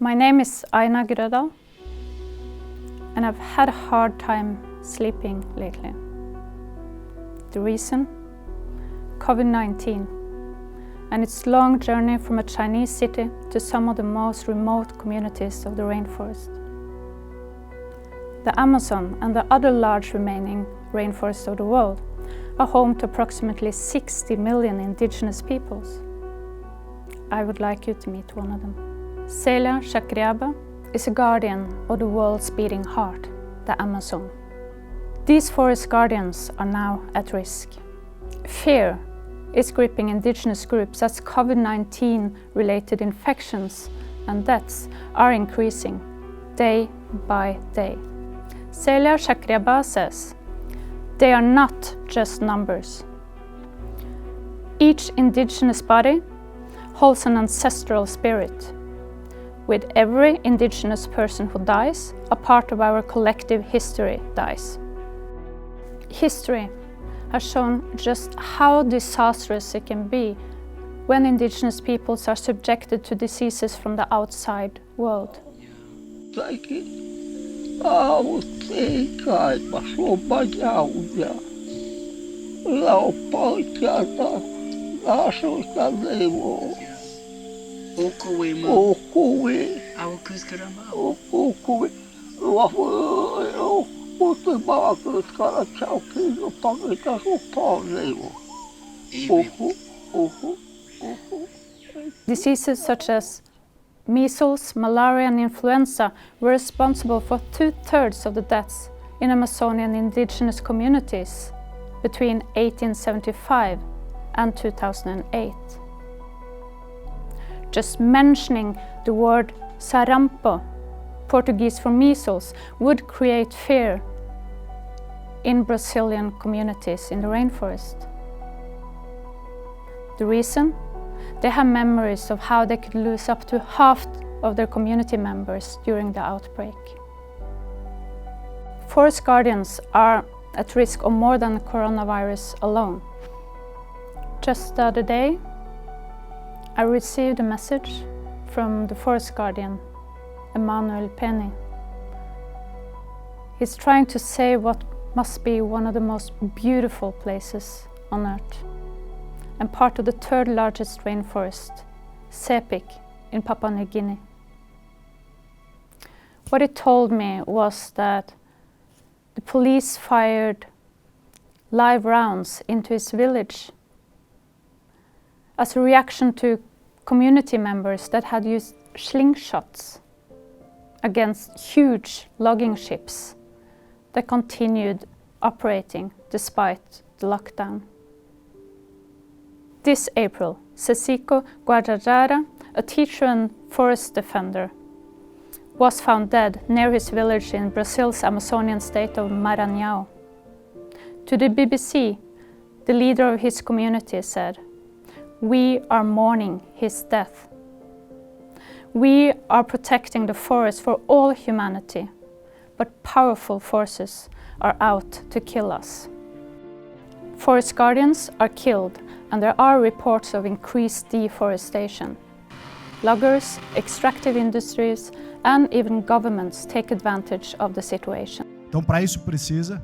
My name is Aina Grødal, and I've had a hard time sleeping lately. The reason? COVID-19 and its long journey from a Chinese city to some of the most remote communities of the rainforest. The Amazon and the other large remaining rainforests of the world are home to approximately 60 million indigenous peoples. I would like you to meet one of them. Celia Chacriaba is a guardian of the world's beating heart, the Amazon. These forest guardians are now at risk. Fear is gripping indigenous groups as COVID-19 related infections and deaths are increasing day by day. Celia Chacriaba says, they are not just numbers. Each indigenous body holds an ancestral spirit. With every indigenous person who dies, a part of our collective history dies. History has shown just how disastrous it can be when indigenous peoples are subjected to diseases from the outside world. Diseases such as measles, malaria and influenza were responsible for 2/3 of the deaths in Amazonian indigenous communities between 1875 and 2008. Just mentioning the word sarampo, Portuguese for measles, would create fear in Brazilian communities in the rainforest. The reason? They have memories of how they could lose up to half of their community members during the outbreak. Forest guardians are at risk of more than the coronavirus alone. Just the other day, I received a message from the forest guardian, Emmanuel Penny. He's trying to save what must be one of the most beautiful places on Earth and part of the third largest rainforest, Sepik in Papua New Guinea. What he told me was that the police fired live rounds into his village as a reaction to community members that had used slingshots against huge logging ships that continued operating despite the lockdown. This April, Cecico Guajajara, a teacher and forest defender, was found dead near his village in Brazil's Amazonian state of Maranhão. To the BBC, the leader of his community said, "We are mourning his death. We are protecting the forest for all humanity, but powerful forces are out to kill us." Forest guardians are killed, and there are reports of increased deforestation. Loggers, extractive industries, and even governments take advantage of the situation. Então, para isso precisa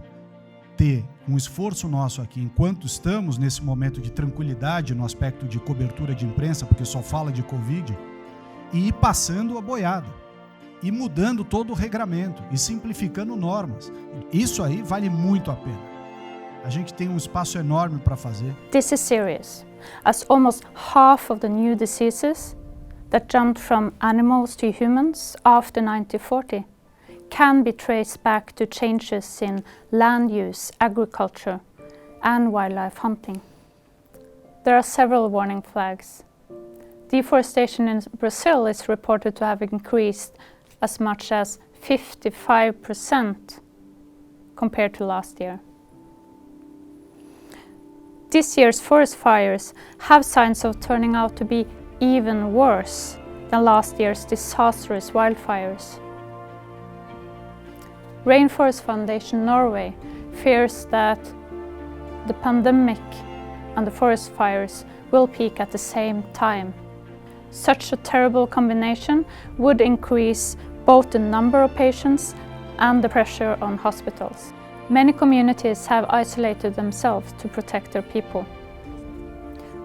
ter esforço nosso aqui, enquanto estamos nesse momento de tranquilidade no aspecto de cobertura de imprensa, porque só fala de Covid, e ir passando a boiada, e mudando todo o regramento, e simplificando normas. Isso aí vale muito a pena. A gente tem espaço enorme para fazer. This is serious, as almost half of the new diseases that jumped from animals to humans after 1940 can be traced back to changes in land use, agriculture, and wildlife hunting. There are several warning flags. Deforestation in Brazil is reported to have increased as much as 55% compared to last year. This year's forest fires have signs of turning out to be even worse than last year's disastrous wildfires. Rainforest Foundation Norway fears that the pandemic and the forest fires will peak at the same time, Such a terrible combination would increase both the number of patients and the pressure on hospitals. Many communities have isolated themselves to protect their people.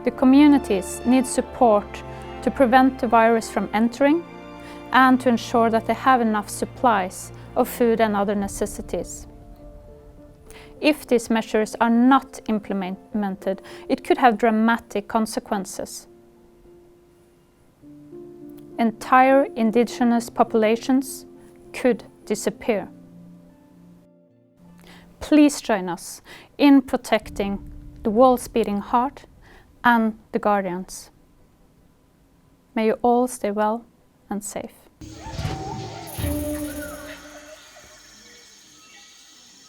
The communities need support to prevent the virus from entering and to ensure that they have enough supplies of food and other necessities. If these measures are not implemented, it could have dramatic consequences. Entire indigenous populations could disappear. Please join us in protecting the world's beating heart and the guardians. May you all stay well and safe.